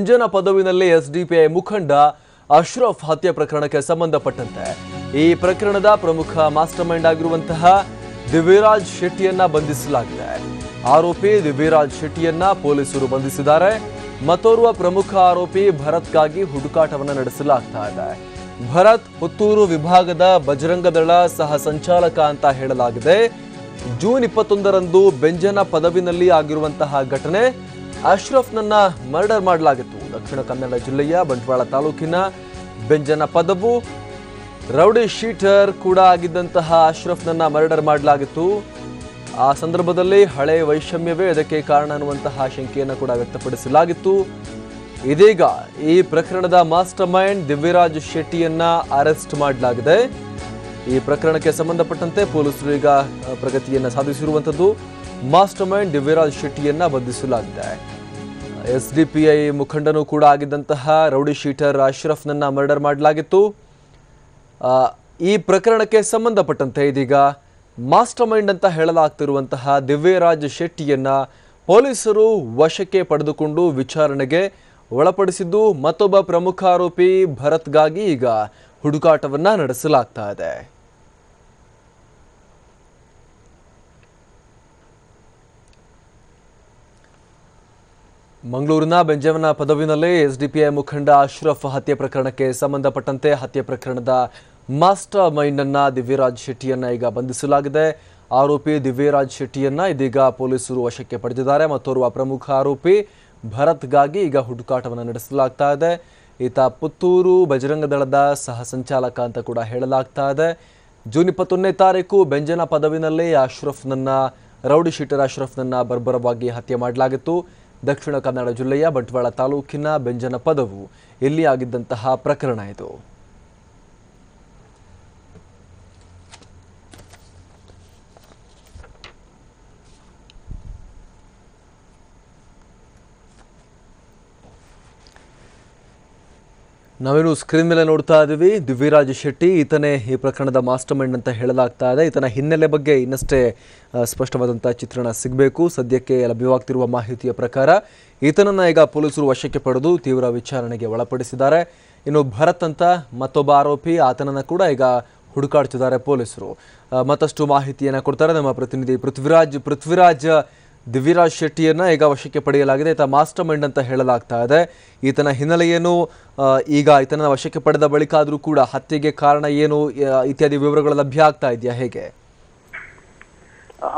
ಇಂಜನ ಪದವಿನಲ್ಲಿ SDPI ಮುಖಂಡ ಅಶ್ರಫ್ ಹತ್ಯೆ ಪ್ರಕರಣಕ್ಕೆ ಸಂಬಂಧಪಟ್ಟಂತೆ ಈ ಪ್ರಕರಣದ ಪ್ರಮುಖ ಮಾಸ್ಟರ್ ಮೈಂಡ್ ಆಗಿರುವಂತಹ ದಿವ್ಯರಾಜ್ ಶೆಟ್ಟಿಯನ್ನ ಬಂಧಿಸಲಾಗಿದೆ. ಆರೋಪಿ ದಿವ್ಯರಾಜ್ ಶೆಟ್ಟಿಯನ್ನ ಪೊಲೀಸರು ಬಂಧಿಸಿದ್ದಾರೆ. ಮತ್ತೋರ್ವ ಪ್ರಮುಖ ಆರೋಪಿ ಭರತ್ಗಾಗಿ ಹುಡುಕಾಟವನ್ನು ನಡೆಸಲಾಗ್ತಾ ಇದೆ. ಭರತ್ ಪುತ್ತೂರು ವಿಭಾಗದ ಬಜರಂಗದಳ ಸಹ ಸಂಚಾಲಕ ಅಂತ ಹೇಳಲಾಗಿದೆ. ಜೂನ್ 21ರಂದು ಬೆಂಜನ ಪದವಿನಲ್ಲಿ ಆಗಿರುವಂತಹ ಘಟನೆ. ಅಶ್ರಫ್ನನ್ನ ಮರ್ಡರ್ ಮಾಡಲಾಗಿತ್ತು. ದಕ್ಷಿಣ ಕನ್ನಡ ಜಿಲ್ಲೆಯ ಬಂಟ್ವಾಳ ತಾಲೂಕಿನ ಬೆಂಜನ ಪದವು ರೌಡಿ ಶೀಟರ್ ಕೂಡ ಆಗಿದ್ದಂತಹ ಅಶ್ರಫ್ನನ್ನ ಮರ್ಡರ್ ಮಾಡಲಾಗಿತ್ತು. ಆ ಸಂದರ್ಭದಲ್ಲಿ ಹಳೆ ವೈಷಮ್ಯವೇ ಇದಕ್ಕೆ ಕಾರಣ ಅನ್ನುವಂತಹ ಶಂಕೆಯನ್ನು ಕೂಡ ವ್ಯಕ್ತಪಡಿಸಲಾಗಿತ್ತು. ಇದೀಗ ಈ ಪ್ರಕರಣದ ಮಾಸ್ಟರ್ ಮೈಂಡ್ ದಿವ್ಯರಾಜ್ ಶೆಟ್ಟಿಯನ್ನ ಅರೆಸ್ಟ್ ಮಾಡಲಾಗಿದೆ. ಈ ಪ್ರಕರಣಕ್ಕೆ ಸಂಬಂಧಪಟ್ಟಂತೆ ಪೊಲೀಸರು ಈಗ ಪ್ರಗತಿಯನ್ನು ಸಾಧಿಸಿರುವಂಥದ್ದು. ಮಾಸ್ಟರ್ ಮೈಂಡ್ ದಿವ್ಯರಾಜ್ ಶೆಟ್ಟಿಯನ್ನ ಬಂಧಿಸಲಾಗಿದೆ. ಎಸ್ಡಿಪಿಐ ಮುಖಂಡನೂ ಕೂಡ ಆಗಿದ್ದಂತಹ ರೌಡಿ ಶೀಟರ್ ಅಶ್ರಫ್ನನ್ನ ಮರ್ಡರ್ ಮಾಡಲಾಗಿತ್ತು. ಈ ಪ್ರಕರಣಕ್ಕೆ ಸಂಬಂಧಪಟ್ಟಂತೆ ಇದೀಗ ಮಾಸ್ಟರ್ ಮೈಂಡ್ ಅಂತ ಹೇಳಲಾಗ್ತಿರುವಂತಹ ದಿವ್ಯರಾಜ್ ಶೆಟ್ಟಿಯನ್ನ ಪೊಲೀಸರು ವಶಕ್ಕೆ ಪಡೆದುಕೊಂಡು ವಿಚಾರಣೆಗೆ ಒಳಪಡಿಸಿದ್ದು, ಮತ್ತೊಬ್ಬ ಪ್ರಮುಖ ಆರೋಪಿ ಭರತ್ಗಾಗಿ ಈಗ ಹುಡುಕಾಟವನ್ನ ನಡೆಸಲಾಗ್ತಾ ಇದೆ. ಮಂಗಳೂರಿನ ಬೆಂಜನ ಪದವಿನಲ್ಲಿ ಎಸ್ಡಿಪಿಐ ಮುಖಂಡ ಅಶ್ರಫ್ ಹತ್ಯೆ ಪ್ರಕರಣಕ್ಕೆ ಸಂಬಂಧಪಟ್ಟಂತೆ ಹತ್ಯೆ ಪ್ರಕರಣದ ಮಾಸ್ಟರ್ ಮೈಂಡ್ ಅನ್ನ ದಿವ್ಯರಾಜ್ ಶೆಟ್ಟಿಯನ್ನ ಈಗ ಬಂಧಿಸಲಾಗಿದೆ. ಆರೋಪಿ ದಿವ್ಯರಾಜ್ ಶೆಟ್ಟಿಯನ್ನ ಇದೀಗ ಪೊಲೀಸರು ವಶಕ್ಕೆ ಪಡೆದಿದ್ದಾರೆ. ಮತ್ತೋರ್ವ ಪ್ರಮುಖ ಆರೋಪಿ ಭರತ್ಗಾಗಿ ಈಗ ಹುಡುಕಾಟವನ್ನು ನಡೆಸಲಾಗ್ತಾ ಇದೆ. ಈತ ಪುತ್ತೂರು ಬಜರಂಗದಳದ ಸಹ ಸಂಚಾಲಕ ಅಂತ ಕೂಡ ಹೇಳಲಾಗ್ತಾ ಇದೆ. ಜೂನ್ 21ನೇ ತಾರೀಕು ಬೆಂಜನ ಪದವಿನಲ್ಲಿ ರೌಡಿ ಶೀಟರ್ ಅಶ್ರಫ್ನನ್ನ ಬರ್ಬರವಾಗಿ ಹತ್ಯೆ ಮಾಡಲಾಗಿತ್ತು. ದಕ್ಷಿಣ ಕನ್ನಡ ಜಿಲ್ಲೆಯ ಬಂಟ್ವಾಳ ತಾಲೂಕಿನ ಬೆಂಜನ ಪದವು ಇಲ್ಲಿ ಆಗಿದ್ದಂತಹ ಪ್ರಕರಣ ಇದು. ನಾವೇನು ಸ್ಕ್ರೀನ್ ಮೇಲೆ ನೋಡ್ತಾ ಇದ್ದೀವಿ, ದಿವ್ಯರಾಜ್ ಶೆಟ್ಟಿ ಈತನೇ ಈ ಪ್ರಕರಣದ ಮಾಸ್ಟರ್ ಮೈಂಡ್ ಅಂತ ಹೇಳಲಾಗ್ತಾ ಇದೆ. ಈತನ ಹಿನ್ನೆಲೆ ಬಗ್ಗೆ ಇನ್ನಷ್ಟೇ ಸ್ಪಷ್ಟವಾದಂಥ ಚಿತ್ರಣ ಸಿಗಬೇಕು. ಸದ್ಯಕ್ಕೆ ಲಭ್ಯವಾಗ್ತಿರುವ ಮಾಹಿತಿಯ ಪ್ರಕಾರ ಈತನನ್ನು ಈಗ ಪೊಲೀಸರು ವಶಕ್ಕೆ ಪಡೆದು ತೀವ್ರ ವಿಚಾರಣೆಗೆ ಒಳಪಡಿಸಿದ್ದಾರೆ. ಇನ್ನು ಭರತ್ ಅಂತ ಮತ್ತೊಬ್ಬ ಆರೋಪಿ, ಆತನನ್ನು ಕೂಡ ಈಗ ಹುಡುಕಾಡ್ತಿದ್ದಾರೆ ಪೊಲೀಸರು. ಮತ್ತಷ್ಟು ಮಾಹಿತಿಯನ್ನು ಕೊಡ್ತಾರೆ ನಮ್ಮ ಪ್ರತಿನಿಧಿ ಪೃಥ್ವಿರಾಜ್. ದಿವ್ಯರಾಜ್ ಶೆಟ್ಟಿಯನ್ನ ಈಗ ವಶಕ್ಕೆ ಪಡೆಯಲಾಗಿದೆ. ಈತ ಮಾಸ್ಟರ್ ಮೈಂಡ್ ಅಂತ ಹೇಳಲಾಗ್ತಾ ಇದೆ. ಈತನ ಹಿನ್ನೆಲೆ ಏನು, ಈಗ ಈತನ ವಶಕ್ಕೆ ಪಡೆದ ಬಳಿಕ ಆದರೂ ಕೂಡ ಹತ್ಯೆಗೆ ಕಾರಣ ಏನು ಇತ್ಯಾದಿ ವಿವರಗಳು ಲಭ್ಯ ಆಗ್ತಾ ಇದೆಯಾ, ಹೇಗೆ?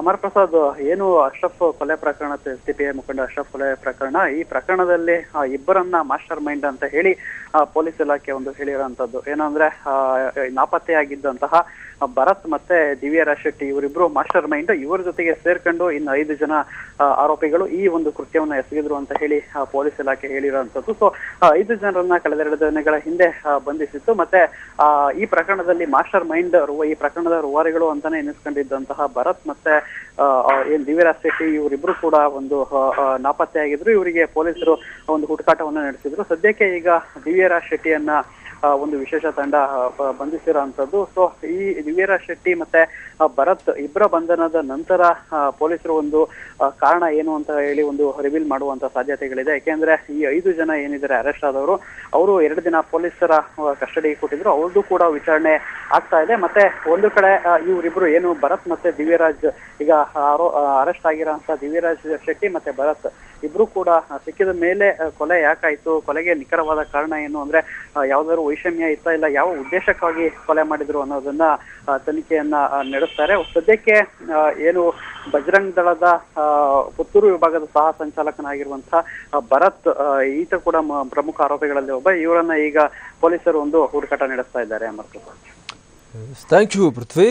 ಅಮರ್ ಪ್ರಸಾದ್, ಏನು ಅಶ್ರಫ್ ಕೊಲೆ ಪ್ರಕರಣ, ಎಸ್ಡಿಪಿಐ ಮುಖಂಡ ಅಶ್ರಫ್ ಕೊಲೆ ಪ್ರಕರಣ, ಈ ಪ್ರಕರಣದಲ್ಲಿ ಇಬ್ಬರನ್ನ ಮಾಸ್ಟರ್ ಮೈಂಡ್ ಅಂತ ಹೇಳಿ ಪೊಲೀಸ್ ಇಲಾಖೆ ಒಂದು ಹೇಳಿರುವಂತದ್ದು ಏನಂದ್ರೆ, ನಾಪತ್ತೆಯಾಗಿದ್ದಂತಹ ಭರತ್ ಮತ್ತೆ ದಿವ್ಯರಾಜ್ ಶೆಟ್ಟಿ ಇವರಿಬ್ರು ಮಾಸ್ಟರ್ ಮೈಂಡ್. ಇವರ ಜೊತೆಗೆ ಸೇರ್ಕೊಂಡು ಇನ್ನು 5 ಜನ ಆರೋಪಿಗಳು ಈ ಒಂದು ಕೃತ್ಯವನ್ನ ಎಸಗಿದ್ರು ಅಂತ ಹೇಳಿ ಪೊಲೀಸ್ ಇಲಾಖೆ ಹೇಳಿರುವಂತದ್ದು. ಸೊ 5 ಜನರನ್ನ ಕಳೆದ 2 ದಿನಗಳ ಹಿಂದೆ ಬಂಧಿಸಿತ್ತು. ಮತ್ತೆ ಈ ಪ್ರಕರಣದಲ್ಲಿ ಮಾಸ್ಟರ್ ಮೈಂಡ್, ಈ ಪ್ರಕರಣದ ರೂವಾರಿಗಳು ಅಂತಾನೆ ಎನಿಸ್ಕೊಂಡಿದ್ದಂತಹ ಭರತ್ ಮತ್ತೆ ಏನ್ ದಿವ್ಯರಾಜ್ ಶೆಟ್ಟಿ ಇವರಿಬ್ರು ಕೂಡ ಒಂದು ನಾಪತ್ತೆಯಾಗಿದ್ರು. ಇವರಿಗೆ ಪೊಲೀಸರು ಒಂದು ಹುಡುಕಾಟವನ್ನ ನಡೆಸಿದ್ರು. ಸದ್ಯಕ್ಕೆ ಈಗ ದಿವ್ಯರಾಜ್ ಶೆಟ್ಟಿಯನ್ನ ಒಂದು ವಿಶೇಷ ತಂಡ ಬಂಧಿಸಿರುವಂತದ್ದು. ಸೊ ಈ ದಿವ್ಯರಾಜ್ ಶೆಟ್ಟಿ ಮತ್ತೆ ಭರತ್ ಇಬ್ಬರ ಬಂಧನದ ನಂತರ ಪೊಲೀಸರು ಒಂದು ಕಾರಣ ಏನು ಅಂತ ಹೇಳಿ ಒಂದು ರಿವೀಲ್ ಮಾಡುವಂತ ಸಾಧ್ಯತೆಗಳಿದೆ. ಯಾಕೆಂದ್ರೆ ಈ 5 ಜನ ಏನಿದ್ದಾರೆ ಅರೆಸ್ಟ್ ಆದವರು, ಅವರು 2 ದಿನ ಪೊಲೀಸರ ಕಸ್ಟಡಿಗೆ ಕೊಟ್ಟಿದ್ರು. ಅವ್ರದ್ದು ಕೂಡ ವಿಚಾರಣೆ ಆಗ್ತಾ ಇದೆ. ಮತ್ತೆ ಒಂದು ಕಡೆ ಇವರಿಬ್ರು ಏನು ಭರತ್ ಮತ್ತೆ ದಿವ್ಯರಾಜ್, ಈಗ ಅರೆಸ್ಟ್ ಆಗಿರೋಂತ ದಿವ್ಯರಾಜ್ ಶೆಟ್ಟಿ ಮತ್ತೆ ಭರತ್ ಇಬ್ರು ಕೂಡ ಸಿಕ್ಕಿದ ಮೇಲೆ ಕೊಲೆ ಯಾಕಾಯ್ತು, ಕೊಲೆಗೆ ನಿಖರವಾದ ಕಾರಣ ಏನು, ಅಂದ್ರೆ ಯಾವ್ದಾದ್ರು ವೈಷಮ್ಯ ಇತ್ತ, ಇಲ್ಲ ಯಾವ ಉದ್ದೇಶಕ್ಕಾಗಿ ಕೊಲೆ ಮಾಡಿದ್ರು ಅನ್ನೋದನ್ನ ತನಿಖೆಯನ್ನ ನಡೆಸ್ತಾರೆ. ಸದ್ಯಕ್ಕೆ ಏನು ಬಜರಂಗ್ ದಳದ ಪುತ್ತೂರು ವಿಭಾಗದ ಸಹ ಸಂಚಾಲಕನಾಗಿರುವಂತಹ ಭರತ್, ಈತ ಕೂಡ ಪ್ರಮುಖ ಆರೋಪಿಗಳಲ್ಲಿ ಒಬ್ಬ. ಇವರನ್ನ ಈಗ ಪೊಲೀಸರು ಒಂದು ಹುಡುಕಾಟ ನಡೆಸ್ತಾ ಇದ್ದಾರೆ. Amar Prasad, thank you Prithvi.